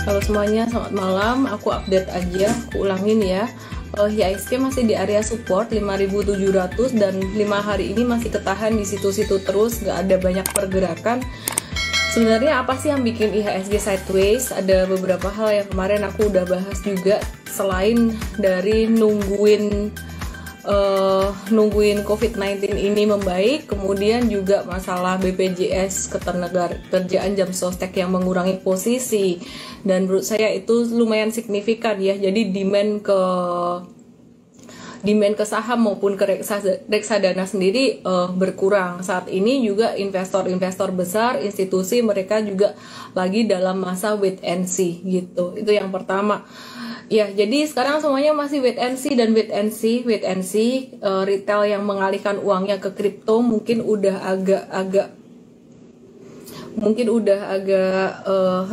Halo semuanya, selamat malam. Aku update aja, aku ulangin ya. IHSG masih di area support 5.700 dan 5 hari ini masih ketahan di situ-situ terus, nggak ada banyak pergerakan. Sebenarnya apa sih yang bikin IHSG sideways? Ada beberapa hal yang kemarin aku udah bahas juga, selain dari nungguin COVID-19 ini membaik, kemudian juga masalah BPJS ketenagakerjaan jam sostek yang mengurangi posisi, dan menurut saya itu lumayan signifikan ya. Jadi demand ke saham maupun ke reksadana sendiri berkurang. Saat ini juga investor-investor besar, institusi, mereka juga lagi dalam masa wait and see gitu. Itu yang pertama. Ya, jadi sekarang semuanya masih wait and see dan wait and see. Retail yang mengalihkan uangnya ke kripto mungkin udah agak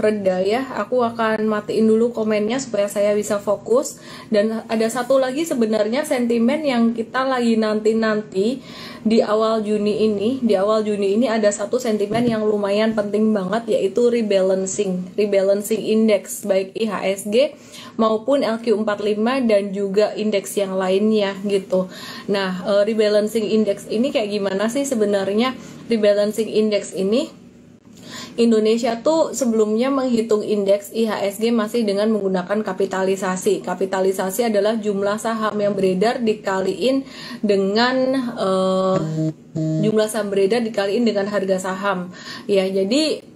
reda ya. Aku akan matiin dulu komennya supaya saya bisa fokus. Dan ada satu lagi sebenarnya sentimen yang kita lagi nanti di awal Juni ini. Di awal Juni ini ada satu sentimen yang lumayan penting banget, yaitu rebalancing index baik IHSG maupun LQ45 dan juga indeks yang lainnya gitu. Nah, rebalancing index ini kayak gimana sih sebenarnya? Rebalancing index ini, Indonesia tuh sebelumnya menghitung indeks IHSG masih dengan menggunakan kapitalisasi. Kapitalisasi adalah jumlah saham yang beredar dikaliin dengan harga saham. Ya, jadi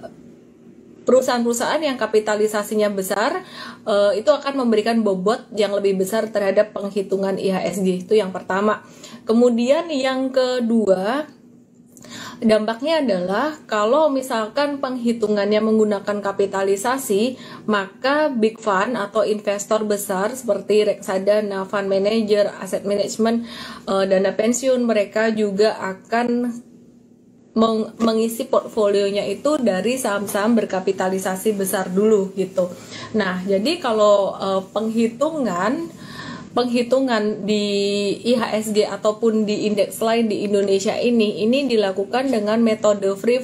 perusahaan-perusahaan yang kapitalisasinya besar itu akan memberikan bobot yang lebih besar terhadap penghitungan IHSG. Itu yang pertama. Kemudian yang kedua, dampaknya adalah kalau misalkan penghitungannya menggunakan kapitalisasi, maka big fund atau investor besar seperti reksadana, fund manager, asset management, dana pensiun, mereka juga akan mengisi portfolionya itu dari saham-saham berkapitalisasi besar dulu gitu. Nah, jadi kalau penghitungan di IHSG ataupun di indeks lain di Indonesia ini dilakukan dengan metode free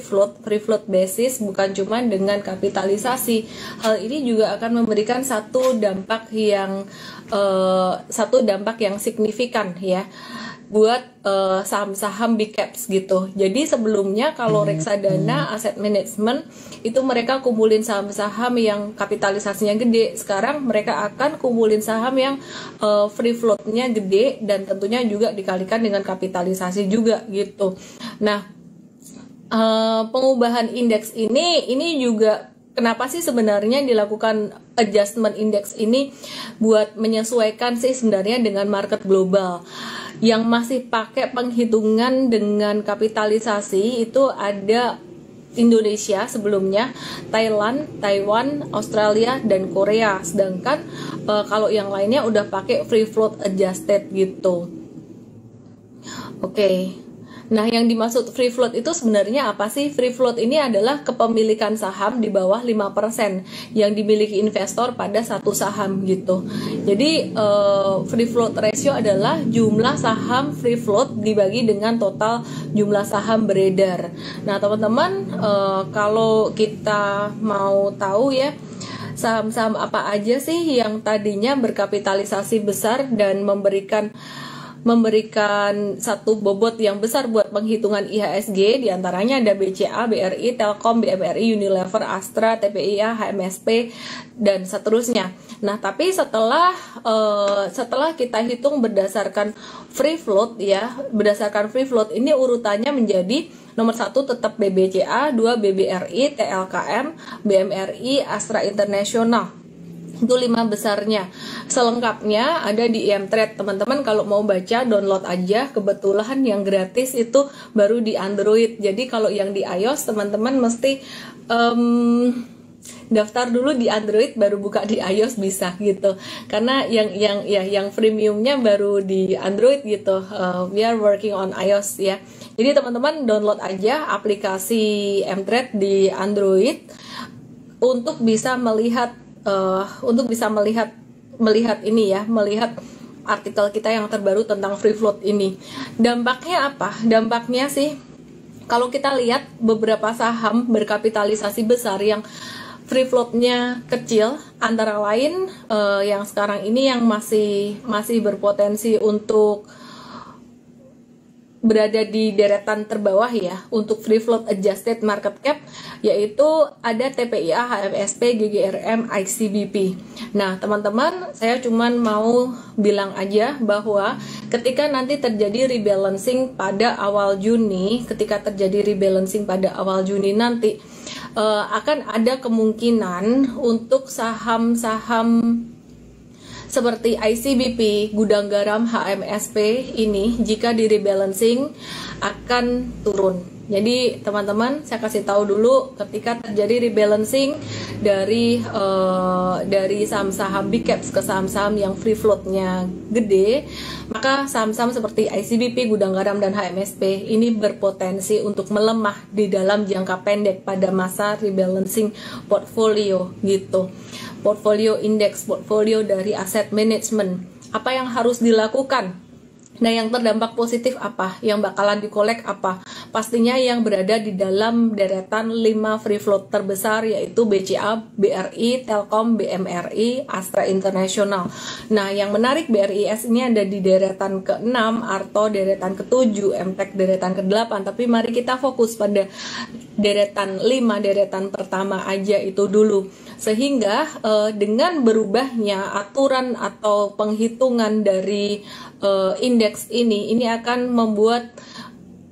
float basis, bukan cuma dengan kapitalisasi. Hal ini juga akan memberikan satu dampak yang signifikan ya buat saham-saham big caps gitu. Jadi sebelumnya kalau reksadana, aset management itu mereka kumpulin saham-saham yang kapitalisasinya gede. Sekarang mereka akan kumpulin saham yang free floatnya gede dan tentunya juga dikalikan dengan kapitalisasi juga gitu. Nah, pengubahan indeks ini juga kenapa sih sebenarnya dilakukan adjustment index ini buat menyesuaikan sih sebenarnya dengan market global. Yang masih pakai penghitungan dengan kapitalisasi itu ada Indonesia sebelumnya, Thailand, Taiwan, Australia, dan Korea. Sedangkan kalau yang lainnya udah pakai free float adjusted gitu. Oke. Nah, yang dimaksud free float itu sebenarnya apa sih? Free float ini adalah kepemilikan saham di bawah 5% yang dimiliki investor pada satu saham gitu. Jadi free float ratio adalah jumlah saham free float dibagi dengan total jumlah saham beredar. Nah, teman-teman, kalau kita mau tahu ya, saham-saham apa aja sih yang tadinya berkapitalisasi besar dan memberikan satu bobot yang besar buat penghitungan IHSG. Diantaranya ada BCA, BRI, Telkom, BMRI, Unilever, Astra, TPIA, HMSP, dan seterusnya. Nah, tapi setelah kita hitung berdasarkan free float ini urutannya menjadi nomor 1 tetap BBCA, 2 BBRI, TLKM, BMRI, Astra International. Itu 5 besarnya. Selengkapnya ada di IM-Trade. Teman-teman kalau mau baca, download aja. Kebetulan yang gratis itu baru di Android. Jadi kalau yang di iOS, teman-teman mesti daftar dulu di Android, baru buka di iOS bisa gitu. Karena yang freemiumnya baru di Android gitu. We are working on iOS ya. Jadi teman-teman download aja aplikasi M-Trade di Android untuk bisa melihat melihat artikel kita yang terbaru tentang free float ini. Dampaknya apa? Dampaknya sih Kalau kita lihat beberapa saham berkapitalisasi besar yang free floatnya kecil, antara lain yang sekarang ini yang masih berpotensi untuk berada di deretan terbawah ya untuk free float adjusted market cap, yaitu ada TPIA, HMSP, GGRM, ICBP. Nah teman-teman, saya cuman mau bilang aja bahwa ketika nanti terjadi rebalancing pada awal Juni, nanti akan ada kemungkinan untuk saham-saham seperti ICBP, Gudang Garam, HMSP ini jika di rebalancing akan turun. Jadi teman-teman, saya kasih tahu dulu ketika terjadi rebalancing dari saham-saham big caps ke saham-saham yang free floatnya gede, maka saham-saham seperti ICBP, Gudang Garam, dan HMSP ini berpotensi untuk melemah di dalam jangka pendek pada masa rebalancing portfolio gitu. Portfolio indeks, portfolio dari aset management. Apa yang harus dilakukan? Nah, yang terdampak positif apa? Yang bakalan dikolek apa? Pastinya yang berada di dalam deretan 5 free float terbesar, yaitu BCA, BRI, Telkom, BMRI, Astra International. Nah, yang menarik BRIS ini ada di deretan ke-6, Arto deretan ke-7, MTEK deretan ke-8. Tapi mari kita fokus pada deretan 5, deretan pertama aja itu dulu. Sehingga dengan berubahnya aturan atau penghitungan dari indeks ini akan membuat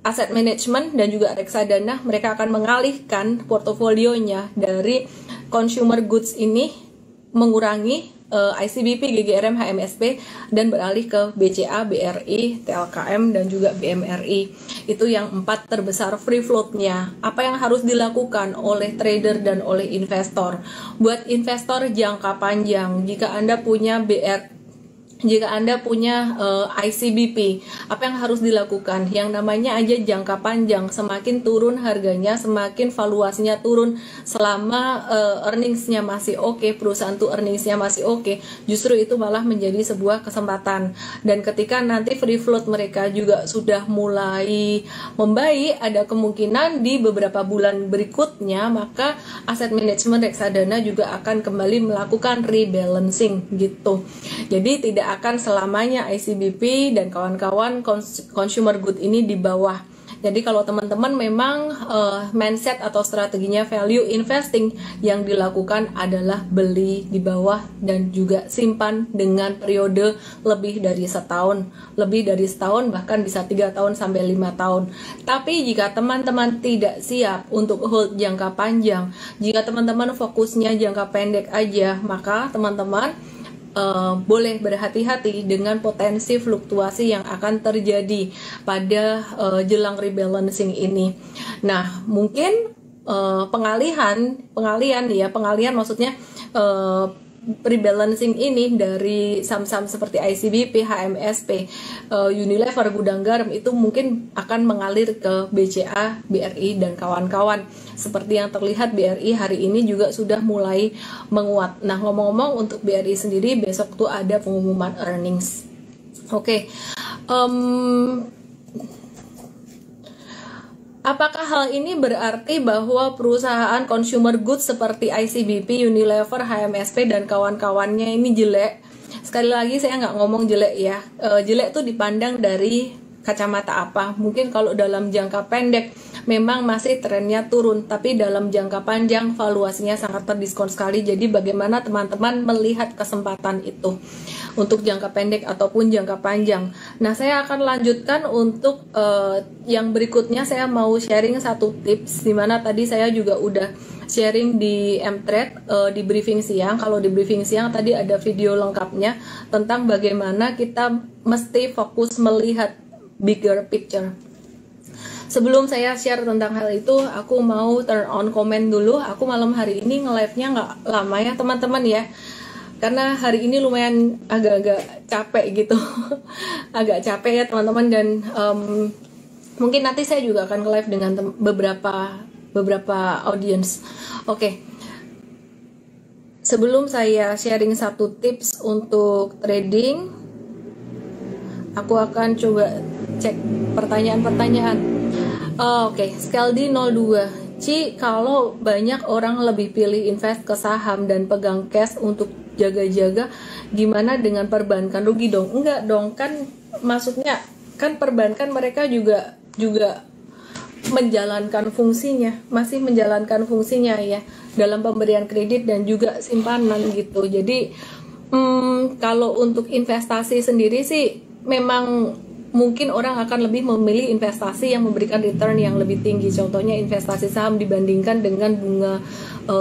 aset manajemen dan juga reksadana mereka akan mengalihkan portofolionya dari consumer goods ini, mengurangi ICBP, GGRM, HMSP, dan beralih ke BCA, BRI, TLKM, dan juga BMRI. Itu yang 4 terbesar free floatnya. Apa yang harus dilakukan oleh trader dan oleh investor? Buat investor jangka panjang, jika Anda punya ICBP, apa yang harus dilakukan? Yang namanya aja jangka panjang, semakin turun harganya, semakin valuasinya turun. Selama earningsnya masih oke, perusahaan tuh earningsnya masih oke, justru itu malah menjadi sebuah kesempatan. Dan ketika nanti free float mereka juga sudah mulai membaik, ada kemungkinan di beberapa bulan berikutnya, maka aset manajemen reksadana juga akan kembali melakukan rebalancing gitu. Jadi tidak akan selamanya ICBP dan kawan-kawan consumer good ini di bawah. Jadi kalau teman-teman memang mindset atau strateginya value investing, yang dilakukan adalah beli di bawah dan juga simpan dengan periode lebih dari setahun, bahkan bisa 3 tahun sampai 5 tahun. Tapi jika teman-teman tidak siap untuk hold jangka panjang, jika teman-teman fokusnya jangka pendek aja, maka teman-teman boleh berhati-hati dengan potensi fluktuasi yang akan terjadi pada jelang rebalancing ini. Nah, mungkin pengalihan maksudnya rebalancing ini dari saham-saham seperti ICBP, HMSP, Unilever, Gudang Garam itu mungkin akan mengalir ke BCA, BRI, dan kawan-kawan. Seperti yang terlihat BRI hari ini juga sudah mulai menguat. Nah, ngomong-ngomong untuk BRI sendiri, besok tuh ada pengumuman earnings. Oke. Apakah hal ini berarti bahwa perusahaan consumer goods seperti ICBP, Unilever, HMSP, dan kawan-kawannya ini jelek? Sekali lagi saya nggak ngomong jelek ya. Jelek tuh dipandang dari kacamata apa? Mungkin kalau dalam jangka pendek memang masih trennya turun, tapi dalam jangka panjang valuasinya sangat terdiskon sekali. Jadi bagaimana teman-teman melihat kesempatan itu untuk jangka pendek ataupun jangka panjang? Nah, saya akan lanjutkan untuk yang berikutnya. Saya mau sharing satu tips, dimana tadi saya juga udah sharing di Mtrade di briefing siang. Kalau di briefing siang tadi ada video lengkapnya tentang bagaimana kita mesti fokus melihat bigger picture. Sebelum saya share tentang hal itu, aku mau turn on comment dulu. Aku malam hari ini nge-live-nya nggak lama ya teman-teman ya, karena hari ini lumayan agak-agak capek gitu. Agak capek ya teman-teman, dan mungkin nanti saya juga akan nge-live dengan beberapa audience. Oke. Sebelum saya sharing satu tips untuk trading, aku akan coba cek pertanyaan-pertanyaan. Oh, oke, Skaldi 02. Ci, kalau banyak orang lebih pilih invest ke saham dan pegang cash untuk jaga-jaga, gimana dengan perbankan? Rugi dong? Enggak dong, kan maksudnya kan perbankan mereka juga juga menjalankan fungsinya, masih menjalankan fungsinya ya dalam pemberian kredit dan juga simpanan gitu. Jadi kalau untuk investasi sendiri sih memang mungkin orang akan lebih memilih investasi yang memberikan return yang lebih tinggi. Contohnya investasi saham dibandingkan dengan bunga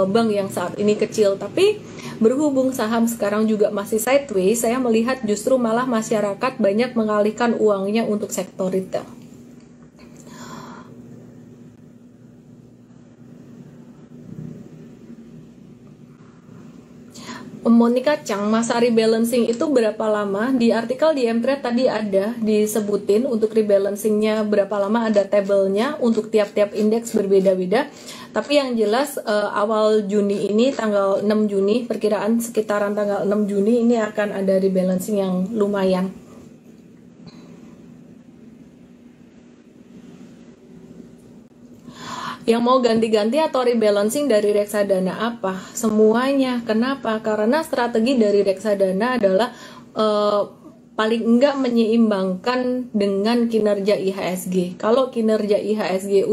bank yang saat ini kecil. Tapi berhubung saham sekarang juga masih sideways, saya melihat justru malah masyarakat banyak mengalihkan uangnya untuk sektor retail. Monica Chang, masa rebalancing itu berapa lama? Di artikel di Mtrade tadi ada disebutin untuk rebalancingnya berapa lama, ada tabelnya untuk tiap-tiap indeks berbeda-beda. Tapi yang jelas awal Juni ini, tanggal 6 Juni, perkiraan sekitaran tanggal 6 Juni ini akan ada rebalancing yang lumayan. Yang mau ganti-ganti atau rebalancing dari reksadana apa? Semuanya. Kenapa? Karena strategi dari reksadana adalah paling enggak menyeimbangkan dengan kinerja IHSG. Kalau kinerja IHSG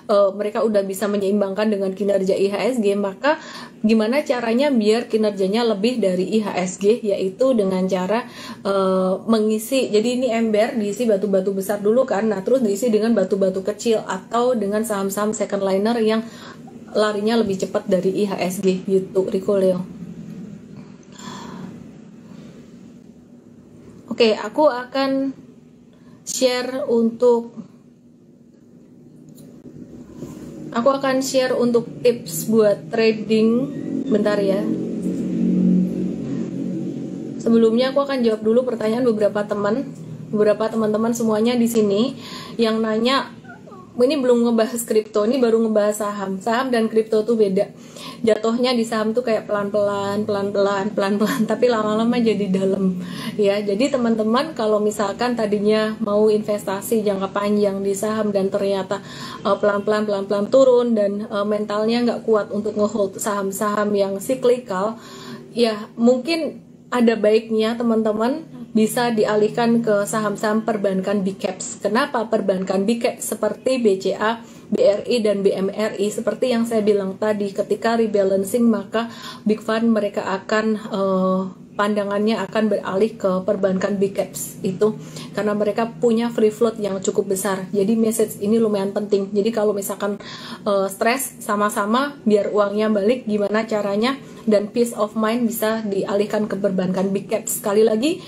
mereka udah bisa menyeimbangkan dengan kinerja IHSG, maka gimana caranya biar kinerjanya lebih dari IHSG, yaitu dengan cara mengisi. Jadi ini ember diisi batu-batu besar dulu kan, nah terus diisi dengan batu-batu kecil atau dengan saham-saham second liner yang larinya lebih cepat dari IHSG gitu, Rico Leo. Oke, aku akan share untuk tips buat trading. Bentar ya. Sebelumnya aku akan jawab dulu pertanyaan beberapa teman-teman semuanya di sini yang nanya. Ini belum ngebahas kripto, ini baru ngebahas saham. Saham dan kripto tuh beda. Jatuhnya di saham tuh kayak pelan-pelan, tapi lama-lama jadi dalam. Ya, jadi teman-teman kalau misalkan tadinya mau investasi jangka panjang di saham dan ternyata pelan-pelan turun dan mentalnya nggak kuat untuk ngehold saham-saham yang cyclical, ya mungkin ada baiknya teman-teman bisa dialihkan ke saham-saham perbankan big caps. Kenapa perbankan big caps seperti BCA, BRI, dan BMRI? Seperti yang saya bilang tadi, ketika rebalancing maka big fund mereka akan pandangannya akan beralih ke perbankan big caps itu karena mereka punya free float yang cukup besar. Jadi message ini lumayan penting. Jadi kalau misalkan stres sama-sama biar uangnya balik, gimana caranya dan peace of mind bisa dialihkan ke perbankan big caps. Sekali lagi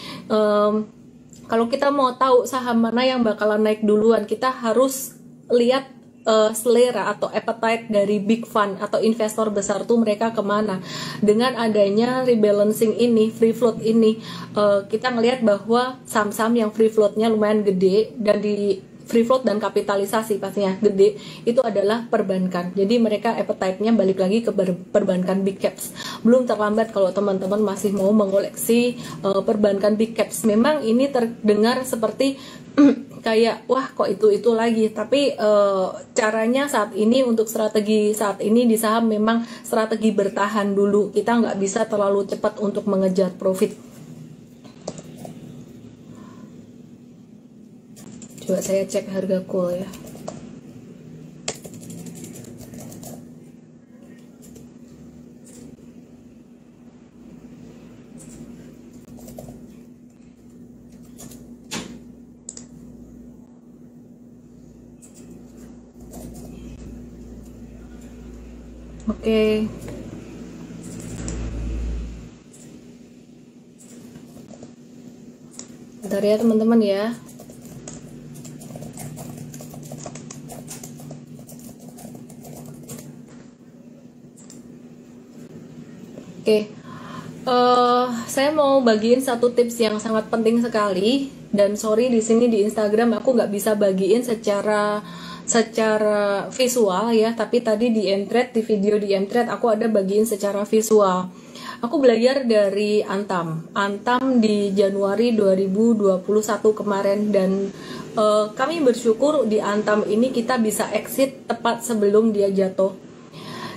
kalau kita mau tahu saham mana yang bakalan naik duluan, kita harus lihat selera atau appetite dari big fund atau investor besar tuh mereka kemana. Dengan adanya rebalancing ini, free float ini, kita ngelihat bahwa saham-saham yang free floatnya lumayan gede dan di free float dan kapitalisasi pastinya gede itu adalah perbankan. Jadi mereka appetite-nya balik lagi ke perbankan big caps. Belum terlambat kalau teman-teman masih mau mengoleksi perbankan big caps. Memang ini terdengar seperti kayak wah kok itu lagi, tapi caranya saat ini untuk strategi saat ini di saham memang strategi bertahan dulu. Kita nggak bisa terlalu cepat untuk mengejar profit. Coba saya cek harga cool ya. Oke. Bentar ya teman-teman ya. Oke, saya mau bagiin satu tips yang sangat penting sekali, dan sorry di sini di Instagram aku nggak bisa bagiin secara secara visual ya, tapi tadi di Mtrade, di video di Mtrade aku ada bagiin secara visual. Aku belajar dari Antam di Januari 2021 kemarin, dan kami bersyukur di Antam ini kita bisa exit tepat sebelum dia jatuh.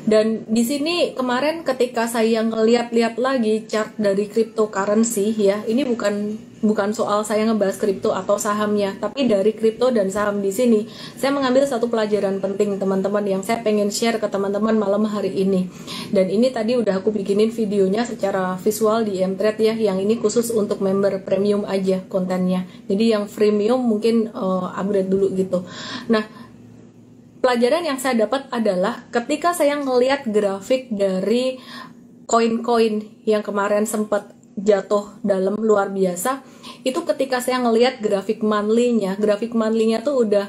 Dan di sini kemarin ketika saya ngeliat-liat lagi chart dari cryptocurrency ya, ini bukan soal saya ngebahas kripto atau sahamnya, tapi dari kripto dan saham di sini saya mengambil satu pelajaran penting teman-teman yang saya pengen share ke teman-teman malam hari ini. Dan ini tadi udah aku bikinin videonya secara visual di Mtrade ya, yang ini khusus untuk member premium aja kontennya. Jadi yang freemium mungkin upgrade dulu gitu. Nah, pelajaran yang saya dapat adalah ketika saya ngelihat grafik dari koin-koin yang kemarin sempat jatuh dalam luar biasa, itu ketika saya ngelihat grafik monthly-nya tuh udah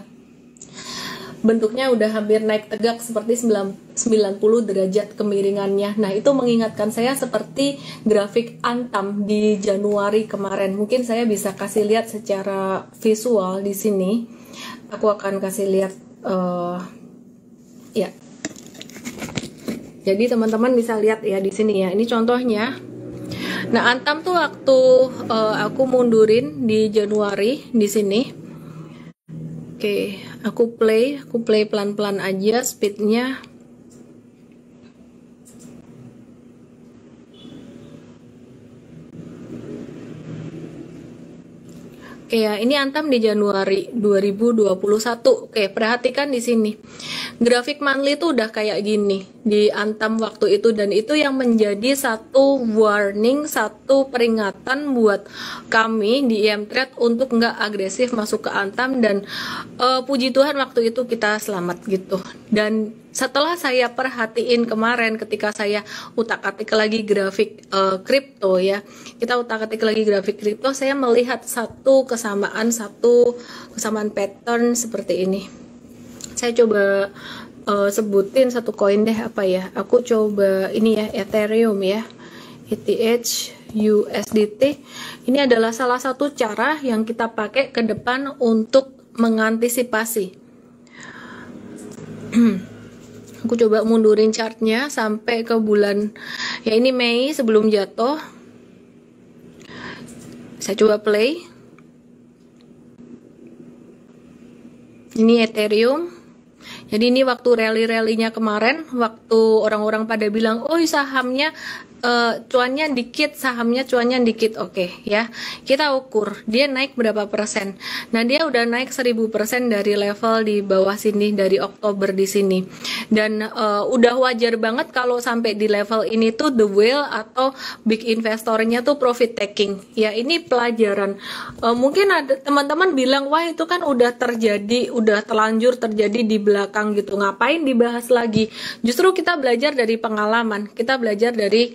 bentuknya udah hampir naik tegak seperti 90 derajat kemiringannya. Nah, itu mengingatkan saya seperti grafik Antam di Januari kemarin. Mungkin saya bisa kasih lihat secara visual di sini. Aku akan kasih lihat ya. Jadi teman-teman bisa lihat ya di sini ya. Ini contohnya. Nah, Antam tuh waktu aku mundurin di Januari di sini. Oke, aku play pelan-pelan aja speednya. Oke ya, ini Antam di Januari 2021. Oke, perhatikan di sini. Grafik monthly itu udah kayak gini di Antam waktu itu, dan itu yang menjadi satu warning, satu peringatan buat kami di Mtrade untuk nggak agresif masuk ke Antam, dan puji Tuhan waktu itu kita selamat gitu. Dan setelah saya perhatiin kemarin ketika saya utak-atik lagi grafik kripto ya, kita utak-atik lagi grafik kripto, saya melihat satu kesamaan pattern seperti ini. Saya coba sebutin satu koin deh, apa ya, aku coba ini ya, Ethereum ya, ETH USDT. Ini adalah salah satu cara yang kita pakai ke depan untuk mengantisipasi. Aku coba mundurin chartnya sampai ke bulan ya, ini Mei sebelum jatuh. Saya coba play. Ini Ethereum. Jadi ini waktu rally-rallynya kemarin, waktu orang-orang pada bilang, oh sahamnya cuannya dikit, oke ya, kita ukur dia naik berapa persen. Nah, dia udah naik 1000% dari level di bawah sini, dari Oktober di sini, dan udah wajar banget kalau sampai di level ini tuh the whale atau big investornya tuh profit taking ya. Ini pelajaran. Mungkin ada teman-teman bilang, wah itu kan udah terjadi, udah terlanjur terjadi di belakang gitu, ngapain dibahas lagi. Justru kita belajar dari pengalaman, kita belajar dari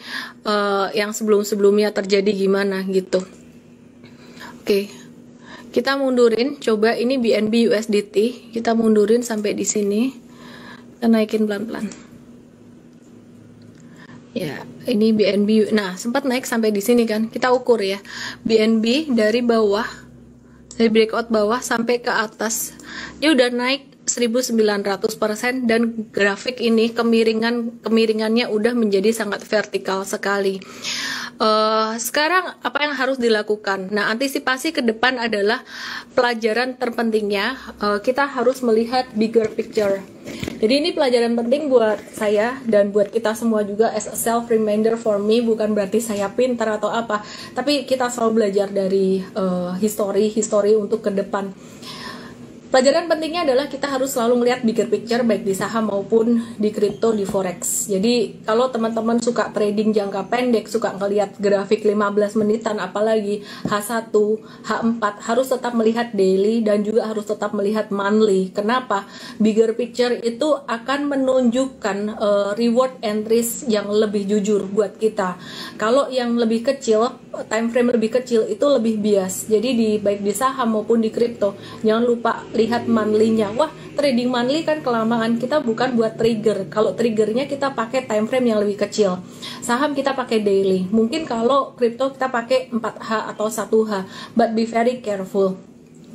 yang sebelum-sebelumnya terjadi gimana gitu. Oke, kita mundurin, coba ini BNB USDT, kita mundurin sampai di sini, kita naikin pelan-pelan. Ya, ini BNB, nah sempat naik sampai di sini kan, kita ukur ya, BNB dari bawah, dari breakout bawah sampai ke atas, dia udah naik 1900%, dan grafik ini kemiringannya udah menjadi sangat vertikal sekali. Sekarang apa yang harus dilakukan? Nah, antisipasi ke depan adalah pelajaran terpentingnya, kita harus melihat bigger picture. Jadi ini pelajaran penting buat saya dan buat kita semua juga, as a self reminder for me. Bukan berarti saya pintar atau apa, tapi kita selalu belajar dari history untuk ke depan. Pelajaran pentingnya adalah kita harus selalu melihat bigger picture, baik di saham maupun di kripto, di forex. Jadi kalau teman-teman suka trading jangka pendek, suka ngelihat grafik 15 menitan, apalagi H1, H4, harus tetap melihat daily dan juga harus tetap melihat monthly. Kenapa? Bigger picture itu akan menunjukkan reward and risk yang lebih jujur buat kita. Kalau yang lebih kecil, time frame lebih kecil, itu lebih bias. Jadi baik di saham maupun di kripto, jangan lupa lihat monthly-nya. Wah, trading monthly kan kelamaan, kita bukan buat trigger. Kalau triggernya kita pakai time frame yang lebih kecil. Saham kita pakai daily. Mungkin kalau kripto kita pakai 4H atau 1H. But be very careful.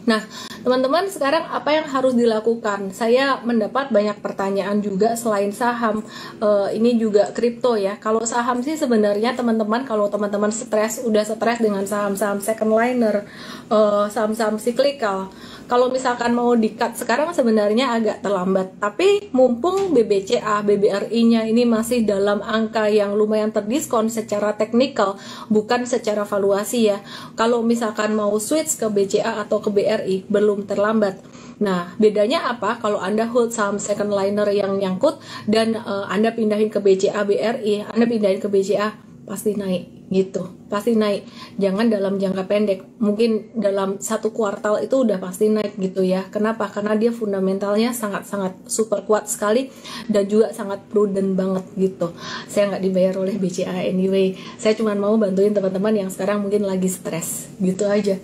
Nah, Teman-teman, sekarang apa yang harus dilakukan? Saya mendapat banyak pertanyaan juga selain saham, ini juga kripto ya. Kalau saham sih sebenarnya teman-teman, kalau teman-teman udah stres dengan saham-saham second liner, saham-saham siklikal, kalau misalkan mau di-cut sekarang sebenarnya agak terlambat. Tapi mumpung BBCA, BBRI-nya ini masih dalam angka yang lumayan terdiskon secara teknikal, bukan secara valuasi ya. Kalau misalkan mau switch ke BCA atau ke BRI, belum terlambat. Nah, bedanya apa? Kalau Anda hold saham second liner yang nyangkut dan Anda pindahin ke BCA, BRI, Anda pindahin ke BCA, pasti naik gitu, pasti naik. Jangan dalam jangka pendek, mungkin dalam 1 kuartal itu udah pasti naik gitu ya. Kenapa? Karena dia fundamentalnya sangat-sangat super kuat sekali dan juga sangat prudent banget gitu. Saya nggak dibayar oleh BCA anyway, saya cuma mau bantuin teman-teman yang sekarang mungkin lagi stres gitu aja.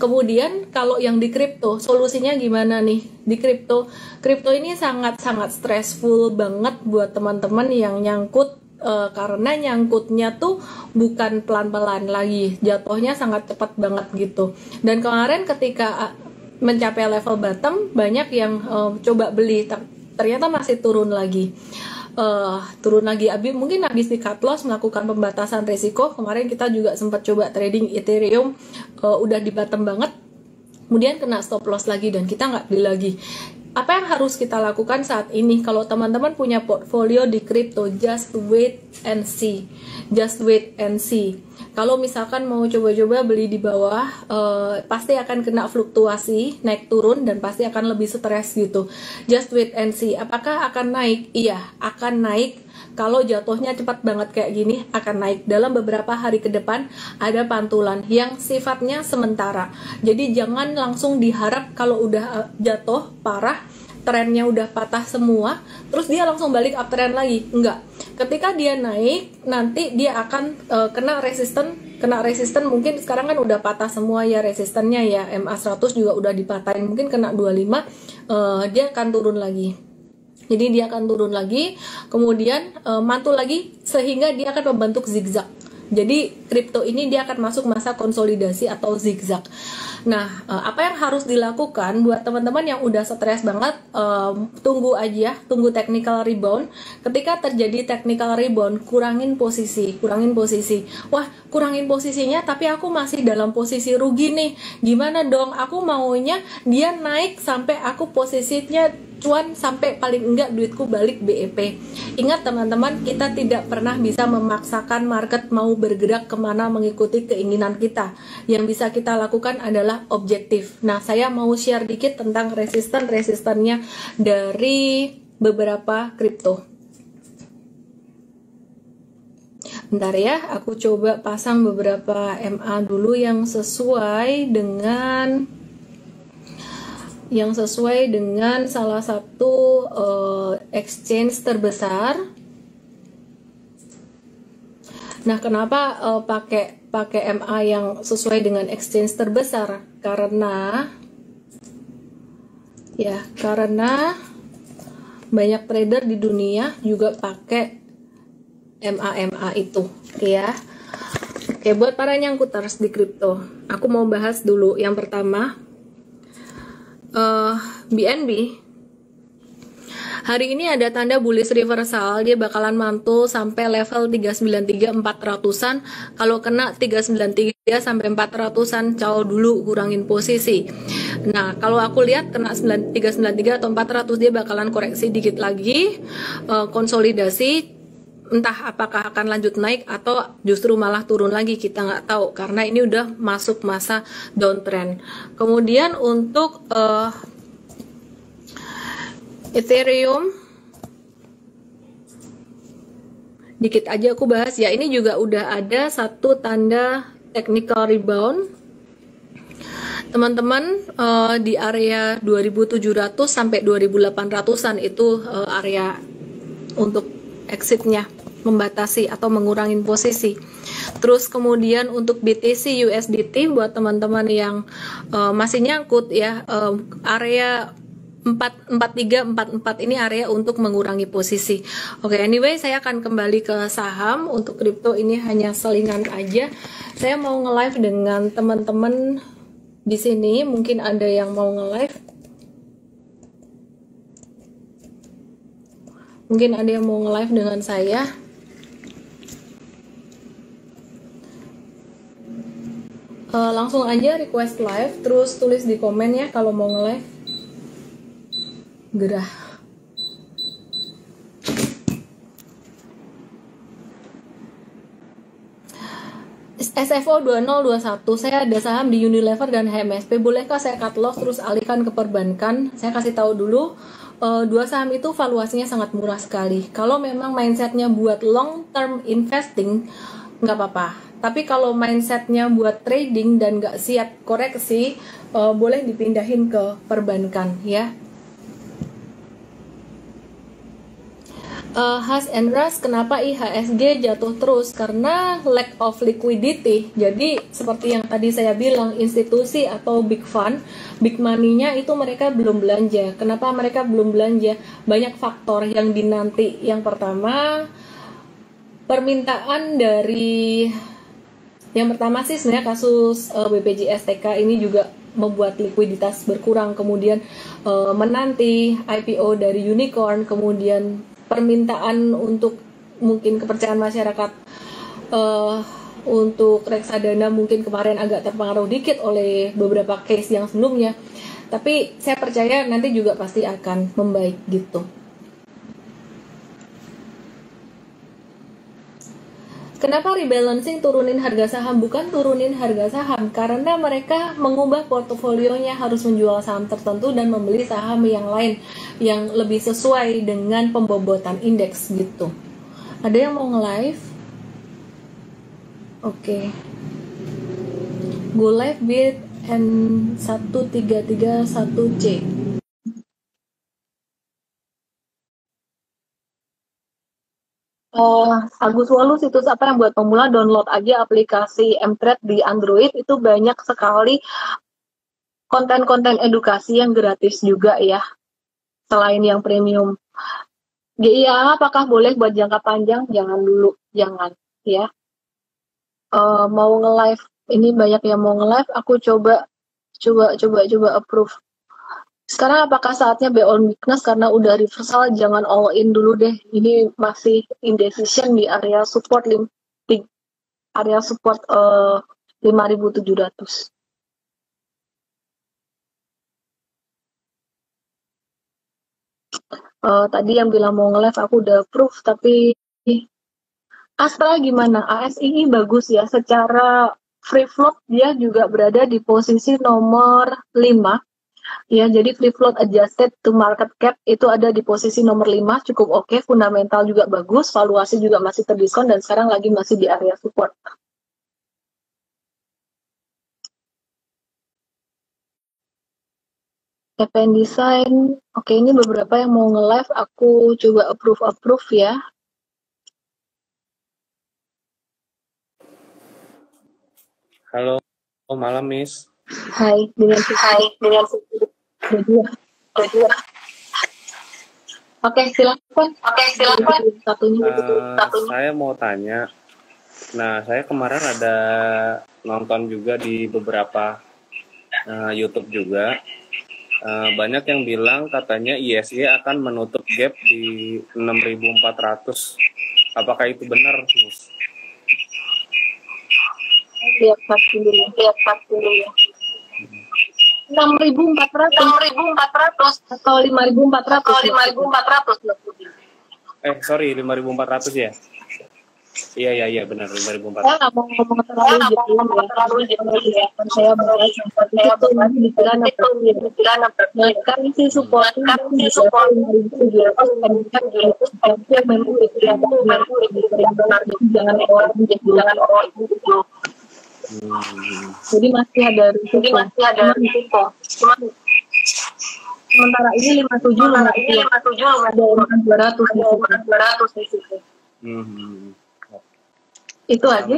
Kemudian kalau yang di kripto, solusinya gimana nih? Di kripto ini sangat-sangat stressful banget buat teman-teman yang nyangkut, karena nyangkutnya tuh bukan pelan-pelan lagi, jatuhnya sangat cepat banget gitu. Dan kemarin ketika mencapai level bottom, banyak yang coba beli, ternyata masih turun lagi. Mungkin habis di cut loss, melakukan pembatasan risiko. Kemarin kita juga sempat coba trading Ethereum, udah di bottom banget, kemudian kena stop loss lagi dan kita nggak beli lagi. Apa yang harus kita lakukan saat ini? Kalau teman-teman punya portfolio di kripto, just wait and see. Just wait and see. Kalau misalkan mau coba-coba beli di bawah, pasti akan kena fluktuasi, naik turun, dan pasti akan lebih stres gitu. Just wait and see. Apakah akan naik? Iya, akan naik. Kalau jatuhnya cepat banget kayak gini, akan naik. Dalam beberapa hari ke depan, ada pantulan yang sifatnya sementara. Jadi jangan langsung diharap kalau udah jatuh parah, trennya udah patah semua, terus dia langsung balik uptrend lagi. Enggak. Ketika dia naik, nanti dia akan kena resisten mungkin sekarang kan udah patah semua ya resistennya ya, MA100 juga udah dipatahin, mungkin kena 25, dia akan turun lagi. Jadi dia akan turun lagi, kemudian mantul lagi sehingga dia akan membentuk zigzag. Jadi kripto ini dia akan masuk masa konsolidasi atau zigzag. Nah, apa yang harus dilakukan buat teman-teman yang udah stres banget, tunggu aja, tunggu technical rebound. Ketika terjadi technical rebound, kurangin posisi. Wah, kurangin posisinya tapi aku masih dalam posisi rugi nih. Gimana dong? Aku maunya dia naik sampai aku posisinya cuan, sampai paling enggak duitku balik BEP. Ingat teman-teman, kita tidak pernah bisa memaksakan market mau bergerak kemana mengikuti keinginan kita. Yang bisa kita lakukan adalah objektif. Nah, saya mau share dikit tentang resistennya dari beberapa kripto. Bentar ya, aku coba pasang beberapa MA dulu yang sesuai dengan salah satu exchange terbesar. Nah, kenapa pakai MA yang sesuai dengan exchange terbesar? Karena banyak trader di dunia juga pakai MA itu, ya. Oke, buat para nyangkuters di kripto, aku mau bahas dulu yang pertama. BNB hari ini ada tanda bullish reversal, dia bakalan mantul sampai level 393 400-an. Kalau kena 393 sampai 400-an, call dulu, kurangin posisi. Nah, kalau aku lihat kena 393 atau 400, dia bakalan koreksi dikit lagi, konsolidasi. Entah apakah akan lanjut naik atau justru malah turun lagi, kita nggak tahu karena ini udah masuk masa downtrend. Kemudian untuk Ethereum, dikit aja aku bahas ya, ini juga udah ada satu tanda technical rebound. Teman-teman, di area 2700 sampai 2800-an itu area untuk exitnya, membatasi atau mengurangin posisi. Terus kemudian untuk BTC USDT buat teman-teman yang masih nyangkut ya, area 4344 ini area untuk mengurangi posisi. Oke, anyway, saya akan kembali ke saham. Untuk kripto ini hanya selingan aja. Saya mau nge-live dengan teman-teman di sini mungkin ada yang mau nge-live. Mungkin ada yang mau nge-live dengan saya. Langsung aja request live, terus tulis di komen ya kalau mau nge-live. Gerah. SFO 2021, saya ada saham di Unilever dan HMSP. Bolehkah saya cut loss terus alihkan ke perbankan? Saya kasih tahu dulu, dua saham itu valuasinya sangat murah sekali. Kalau memang mindsetnya buat long term investing, nggak apa-apa. Tapi kalau mindsetnya buat trading dan nggak siap koreksi, boleh dipindahin ke perbankan ya. Has and Ras, kenapa IHSG jatuh terus? Karena lack of liquidity. Jadi seperti yang tadi saya bilang, institusi atau big fund, big money-nya itu mereka belum belanja. Kenapa mereka belum belanja? Banyak faktor yang dinanti. Yang pertama, permintaan dari, yang pertama sih sebenarnya kasus BPJS TK ini juga membuat likuiditas berkurang, kemudian menanti IPO dari unicorn, kemudian permintaan untuk mungkin kepercayaan masyarakat untuk reksadana mungkin kemarin agak terpengaruh dikit oleh beberapa case yang sebelumnya, tapi saya percaya nanti juga pasti akan membaik gitu. Kenapa rebalancing turunin harga saham? Bukan turunin harga saham, karena mereka mengubah portofolionya, harus menjual saham tertentu dan membeli saham yang lain yang lebih sesuai dengan pembobotan indeks gitu. Ada yang mau nge-live? Oke. Go live bid N1331C. Agus Walu, situs apa yang buat pemula? Download aja aplikasi Mtrade di Android, itu banyak sekali konten-konten edukasi yang gratis juga ya, selain yang premium. GIA apakah boleh buat jangka panjang? Jangan dulu, jangan ya. Mau nge-live, ini banyak yang mau nge-live, aku coba approve. Sekarang apakah saatnya buy on weakness karena udah reversal? Jangan all in dulu deh. Ini masih indecision di area support di area support 5.700. Tadi yang bilang mau nge-live aku udah approve, tapi Astra gimana? ASI bagus ya, secara free float dia juga berada di posisi nomor 5. Ya, jadi free float adjusted to market cap itu ada di posisi nomor 5, cukup oke, fundamental juga bagus, valuasi juga masih terdiskon dan sekarang lagi masih di area support. FN Design, oke, ini beberapa yang mau nge-live, aku coba approve ya. Halo, malam Miss. Hai, dengan berdua. Oke, silakan. Satunya. Saya mau tanya. Nah, saya kemarin ada nonton juga di beberapa YouTube juga. Banyak yang bilang katanya ISG akan menutup gap di 6.400. Apakah itu benar, Miss? Lihat dulu ya. 6.400 atau 5.400. Sorry, 5.400 ya? Iya, benar, 5.400. Saya nggak mau ngomong terlalu jauh ya. Saya bahas seperti itu nanti dikira kan si support kan di 5.700 kan dia memang jangan orang itu. Jadi masih ada risiko. Sementara ini 57 ada orang 200 di situ. Itu aja.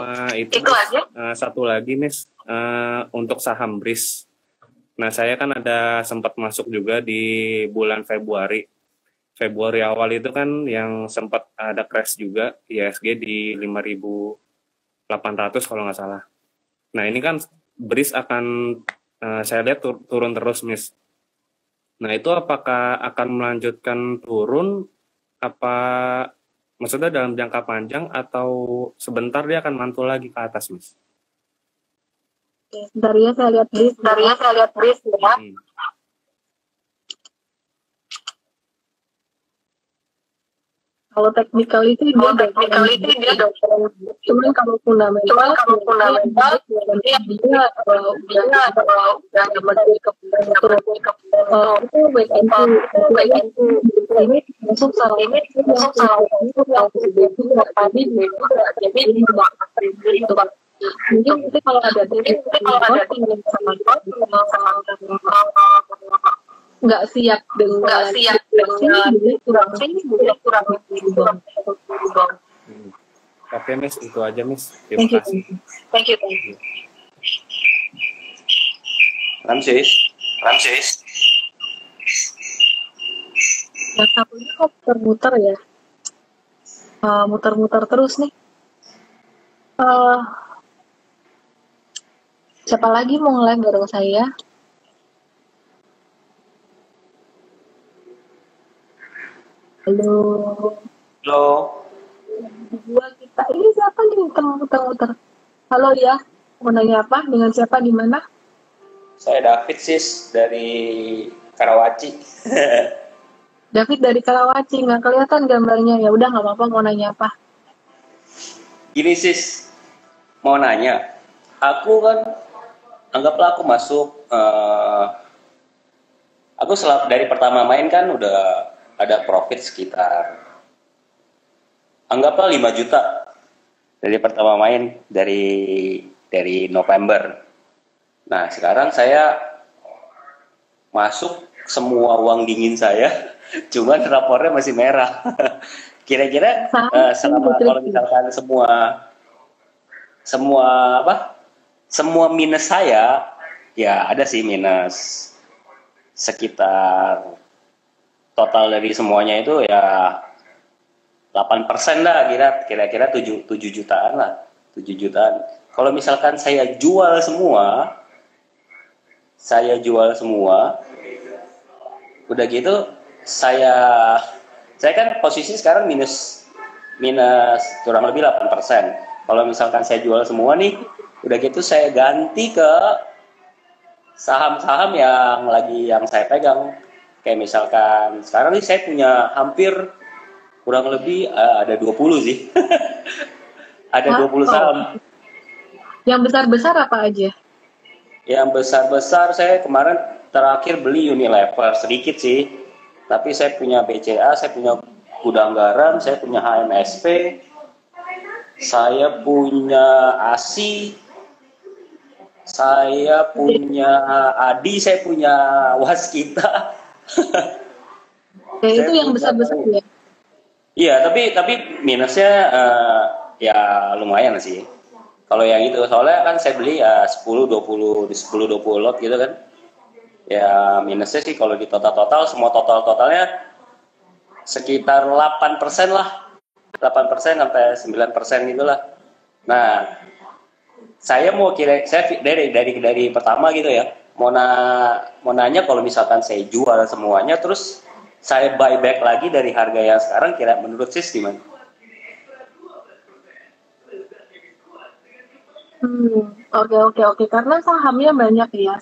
Satu lagi, Miss, untuk saham BRIS. Nah, saya kan ada sempat masuk juga di bulan Februari awal itu kan yang sempat ada crash juga IHSG di 5.800 kalau nggak salah. Nah, ini kan BRIS akan saya lihat turun terus, Miss. Nah, itu apakah akan melanjutkan turun, apa maksudnya dalam jangka panjang atau sebentar dia akan mantul lagi ke atas, Miss? Bentar ya, saya lihat brief ya. Kalau technical itu dia downtrend. Cuman kalau fundamental dia udah masuk ke itu wait and see. Ini masuk salah tadi jadi itu kan. Mungkin nanti kalau ada nggak siap dengan kurang. Oke, Miss, itu aja, Miss. Terima kasih. Thank you. Ramses. Yang satunya kok muter-muter ya, muter-muter terus nih. Siapa lagi mau nge-live bareng saya? Halo. Dua kita. Ini siapa nih muter-muter? Halo ya. Mau nanya apa? Dengan siapa di mana? Saya David sis dari Karawaci. David dari Karawaci, nggak kelihatan gambarnya. Ya udah nggak apa-apa. Mau nanya apa? Gini sis, mau nanya. Aku kan anggaplah aku masuk. Aku dari pertama main kan udah ada profit sekitar anggaplah 5 juta dari pertama main dari November. Nah, sekarang saya masuk semua uang dingin saya, cuman rapornya masih merah. Kira-kira selama kalau misalkan semua minus saya, ya ada sih minus sekitar total dari semuanya itu ya 8% lah, kira-kira 7 jutaan lah, 7 jutaan. Kalau misalkan saya jual semua, udah gitu saya kan posisi sekarang minus kurang lebih 8%. Kalau misalkan saya jual semua nih, udah gitu saya ganti ke saham-saham yang saya pegang. Kayak misalkan sekarang nih saya punya hampir kurang lebih ada 20 sih. Ada 20 saham. Yang besar-besar apa aja? Yang besar-besar saya kemarin terakhir beli Unilever, sedikit sih. Tapi saya punya BCA, saya punya Gudang Garam, saya punya HMSP, saya punya ASI, saya punya ADI, saya punya Waskita. Itu yang besar-besar ya? Iya, tapi minusnya ya lumayan sih. Kalau yang itu, soalnya kan saya beli 10-20 lot gitu kan. Ya minusnya sih kalau di total semua totalnya sekitar 8% lah. 8% sampai 9% gitu lah. Nah, saya dari pertama gitu ya. Mau nanya kalau misalkan saya jual semuanya terus saya buy back lagi dari harga yang sekarang, kira menurut sis gimana? Oke. Karena sahamnya banyak ya.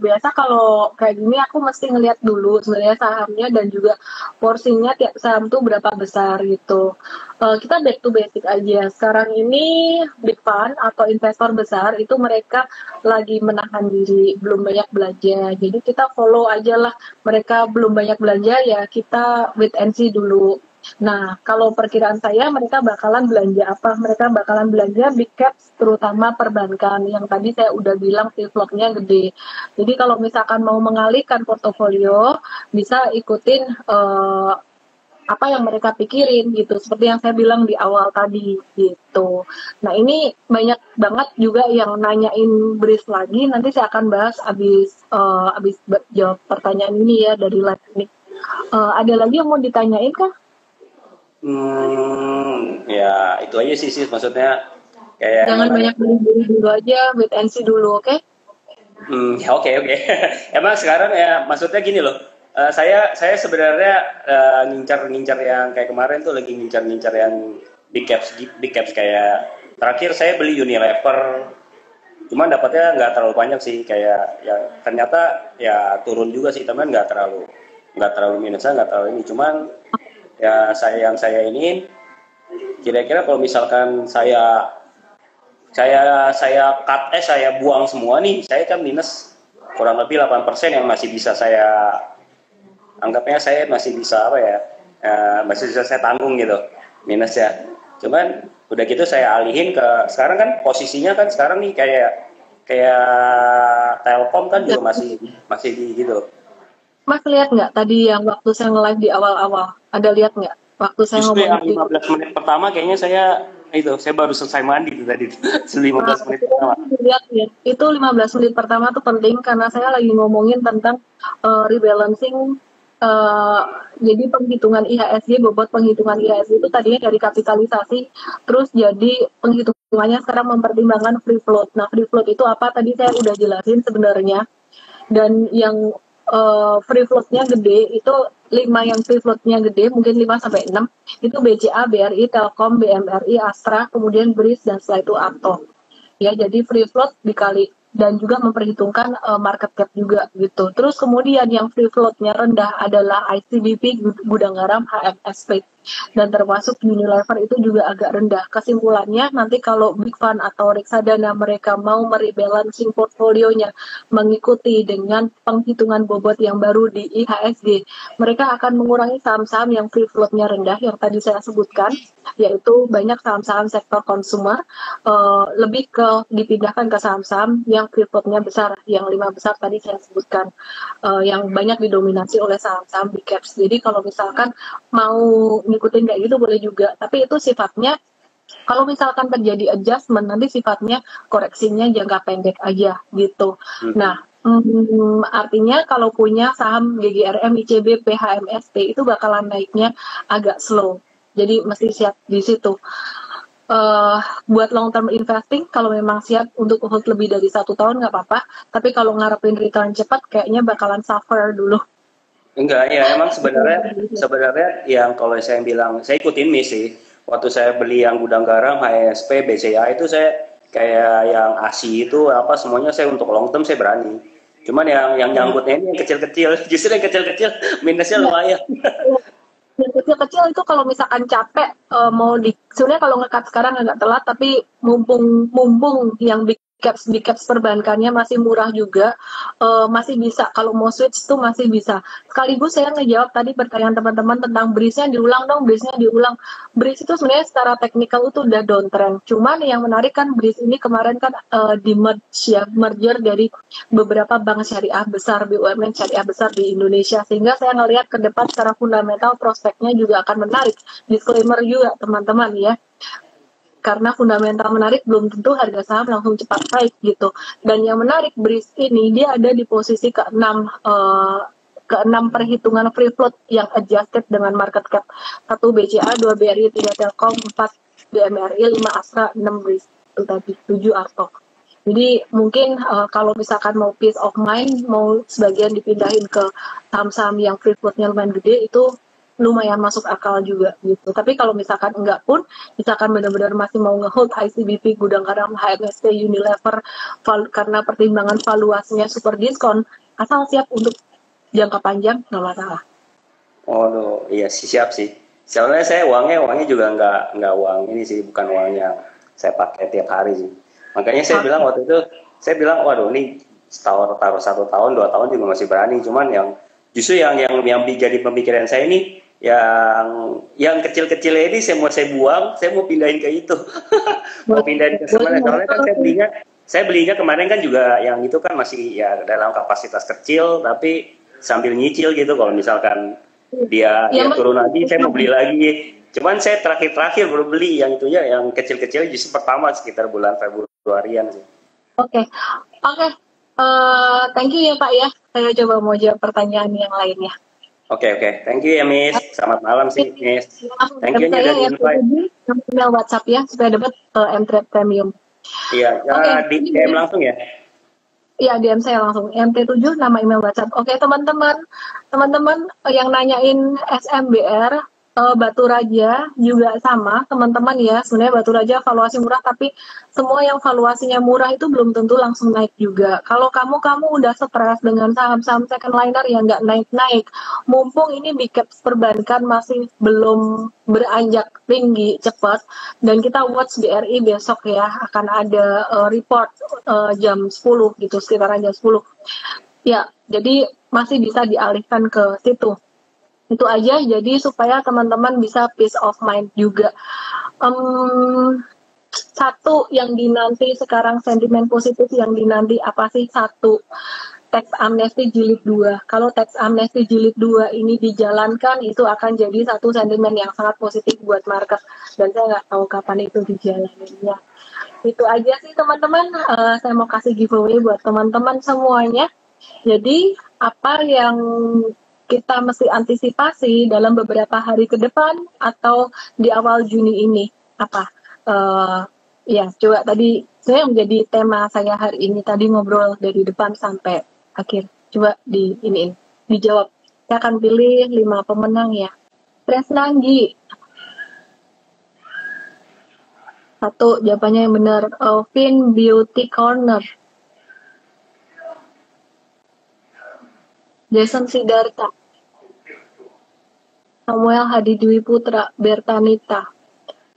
Biasa kalau kayak gini aku mesti ngeliat dulu sebenarnya sahamnya dan juga porsinya tiap saham tuh berapa besar gitu. Kita back to basic aja. Sekarang ini big fund atau investor besar itu mereka lagi menahan diri, belum banyak belanja. Jadi kita follow aja lah. Mereka belum banyak belanja ya kita wait and see dulu. Nah, kalau perkiraan saya mereka bakalan belanja apa? Mereka bakalan belanja big caps, terutama perbankan. Yang tadi saya udah bilang free float-nya gede. Jadi kalau misalkan mau mengalihkan portofolio, bisa ikutin apa yang mereka pikirin gitu. Seperti yang saya bilang di awal tadi gitu. Nah, ini banyak banget juga yang nanyain brief lagi. Nanti saya akan bahas abis jawab pertanyaan ini ya dari live ini. Ada lagi yang mau ditanyain kah? Ya itu aja sih maksudnya kayak jangan banyak beli dulu aja, wait and see dulu, oke? Ya, oke. Emang sekarang ya maksudnya gini loh. Saya sebenarnya ngincar yang kayak kemarin tuh lagi ngincar yang big caps kayak terakhir saya beli Unilever. Cuman dapatnya nggak terlalu banyak sih, kayak ya ternyata ya turun juga sih teman, nggak terlalu minusnya, nggak terlalu ini. Cuman ya saya ini kira-kira kalau misalkan saya buang semua nih, saya kan minus kurang lebih 8% yang masih bisa saya anggapnya saya masih bisa apa ya, masih bisa saya tanggung gitu minusnya. Cuman udah gitu saya alihin ke sekarang kan posisinya kan sekarang nih kayak Telkom kan juga masih di gitu. Mas lihat nggak tadi yang waktu saya nge-live di awal-awal? Ada lihat nggak? Waktu saya Justru yang ngomong 15 menit pertama kayaknya saya baru selesai mandi itu tadi 15 menit pertama. Lihat ya, itu 15 menit pertama tuh penting karena saya lagi ngomongin tentang rebalancing. Jadi penghitungan IHSG, bobot penghitungan IHSG itu tadinya dari kapitalisasi, terus jadi penghitungannya sekarang mempertimbangkan free float. Nah, free float itu apa? Tadi saya udah jelasin sebenarnya. Dan yang free float-nya gede itu 5 yang free float-nya gede, mungkin 5 sampai 6 itu BCA, BRI, Telkom, BMRI, Astra, kemudian BRIS, dan setelah itu ATO. Ya, jadi free float dikali dan juga memperhitungkan market cap juga gitu. Terus kemudian yang free float-nya rendah adalah ICBP, Gudang Garam, HMSP, dan termasuk Unilever itu juga agak rendah. Kesimpulannya nanti kalau Big Fund atau reksadana mereka mau merebalancing portfolionya mengikuti dengan penghitungan bobot yang baru di IHSG, mereka akan mengurangi saham-saham yang free float-nya rendah yang tadi saya sebutkan, yaitu banyak saham-saham sektor consumer, lebih ke dipindahkan ke saham-saham yang free float-nya besar, yang 5 besar tadi saya sebutkan, yang banyak didominasi oleh saham-saham big caps. Jadi kalau misalkan mau ngikutin kayak gitu boleh juga, tapi itu sifatnya kalau misalkan terjadi adjustment nanti sifatnya koreksinya jangka pendek aja gitu. Nah, artinya kalau punya saham GGRM, ICB, PHMSP itu bakalan naiknya agak slow. Jadi mesti siap di situ. Buat long term investing kalau memang siap untuk hold lebih dari 1 tahun nggak apa-apa. Tapi kalau ngarepin return cepat kayaknya bakalan suffer dulu. Enggak, ya emang sebenarnya yang kalau saya bilang saya ikutin MIS sih. Waktu saya beli yang Gudang Garam, HSP, BCA itu saya kayak yang ASI itu apa semuanya saya untuk long term saya berani. Cuman yang nyangkutnya ini yang kecil-kecil, justru yang kecil-kecil minusnya lumayan. Yang kecil-kecil itu kalau misalkan capek mau sebenarnya kalau ngekat sekarang agak telat, tapi mumpung yang big caps perbankannya masih murah juga, masih bisa kalau mau switch tuh masih bisa. Sekaligus saya ngejawab tadi pertanyaan teman-teman tentang BRIS-nya diulang dong, BRIS-nya diulang. BRIS itu sebenarnya secara teknikal itu udah downtrend. Cuman yang menarik kan BRIS ini kemarin kan merger dari beberapa bank syariah besar, BUMN syariah besar di Indonesia, sehingga saya ngelihat ke depan secara fundamental prospeknya juga akan menarik. Disclaimer juga teman-teman ya, karena fundamental menarik belum tentu harga saham langsung cepat naik gitu. Dan yang menarik BRIS ini dia ada di posisi ke-6 perhitungan free float yang adjusted dengan market cap. 1 BCA, 2 BRI, 3 Telkom, 4 BMRI, 5 Astra, 6 BRIS. Itu tadi 7 ARTO. Jadi mungkin kalau misalkan mau peace of mind, mau sebagian dipindahin ke saham-saham yang free float-nya lumayan gede, itu lumayan masuk akal juga gitu. Tapi kalau misalkan enggak pun, misalkan benar-benar masih mau ngehold ICBP, Gudang Garam, HMSP, Unilever karena pertimbangan valuasinya super diskon, asal siap untuk jangka panjang nggak masalah. Oh, iya siap sih. Soalnya saya uangnya juga nggak uang ini sih, bukan uang yang saya pakai tiap hari sih. Makanya saya bilang waktu itu, saya bilang waduh ini taruh 1 tahun 2 tahun juga masih berani. Cuman justru yang jadi pemikiran saya ini yang kecil-kecil ini saya mau buang, saya mau pindahin ke itu. Mau pindahin ke mana? Soalnya kan saya belinya kemarin kan juga yang itu kan masih ya dalam kapasitas kecil tapi sambil nyicil gitu. Kalau misalkan dia turun lagi saya mau beli lagi. Cuman saya terakhir baru beli yang itunya yang kecil-kecil justru pertama sekitar bulan Februarian sih. Oke. Thank you ya Pak ya. Saya coba mau jawab pertanyaan yang lainnya. Oke. Thank you ya Miss. Selamat malam sih Miss. Thank you ya dari invite. Email WhatsApp ya supaya dapat M-Trade Premium. Iya, di DM langsung ya. Ya, DM saya langsung MT7 nama email WhatsApp. Oke, teman-teman yang nanyain SMBR Batu Raja juga sama, teman-teman ya. Sebenarnya Batu Raja valuasi murah, tapi semua yang valuasinya murah itu belum tentu langsung naik juga. Kalau kamu udah stres dengan saham-saham second liner yang nggak naik-naik, mumpung ini big caps perbankan masih belum beranjak tinggi cepat, dan kita watch BRI besok ya, akan ada report jam 10 gitu, sekitaran jam 10. Ya, jadi masih bisa dialihkan ke situ. Itu aja, jadi supaya teman-teman bisa peace of mind juga. Satu yang dinanti sekarang, sentimen positif yang dinanti apa sih? Satu, tax amnesty jilid 2. Kalau tax amnesty jilid 2 ini dijalankan, itu akan jadi satu sentimen yang sangat positif buat market. Dan saya nggak tahu kapan itu dijalaninnya. Itu aja sih teman-teman, saya mau kasih giveaway buat teman-teman semuanya. Jadi apa yang kita mesti antisipasi dalam beberapa hari ke depan atau di awal Juni ini apa? Ya, coba tadi saya menjadi tema saya hari ini, tadi ngobrol dari depan sampai akhir. Coba dijawab. Saya akan pilih 5 pemenang ya. Tresnanggi. 1, jawabannya yang benar. Fin Beauty Corner. Jason Sidarta. Samuel Hadi Dwi Putra, Bertanita.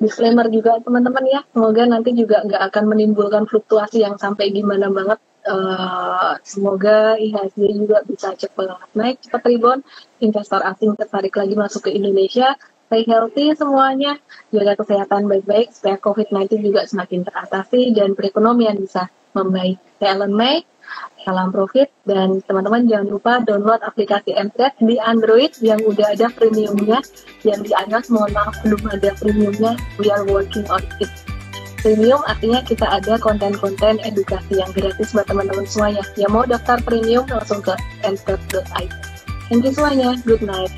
Disclaimer juga teman-teman ya, semoga nanti juga nggak akan menimbulkan fluktuasi yang sampai gimana banget. Semoga IHSG juga bisa cepat naik, cepat rebound, investor asing tertarik lagi masuk ke Indonesia. Stay healthy semuanya, jaga kesehatan baik-baik supaya COVID-19 juga semakin teratasi dan perekonomian bisa membaik. Saya Ellen May. Salam profit, dan teman-teman jangan lupa download aplikasi MTrade di Android yang udah ada premiumnya. Yang di iOS mohon maaf belum ada premiumnya, we are working on it. Premium artinya kita ada konten-konten edukasi yang gratis buat teman-teman semuanya. Yang mau daftar premium langsung ke mtrade.id. Thank you semuanya, good night.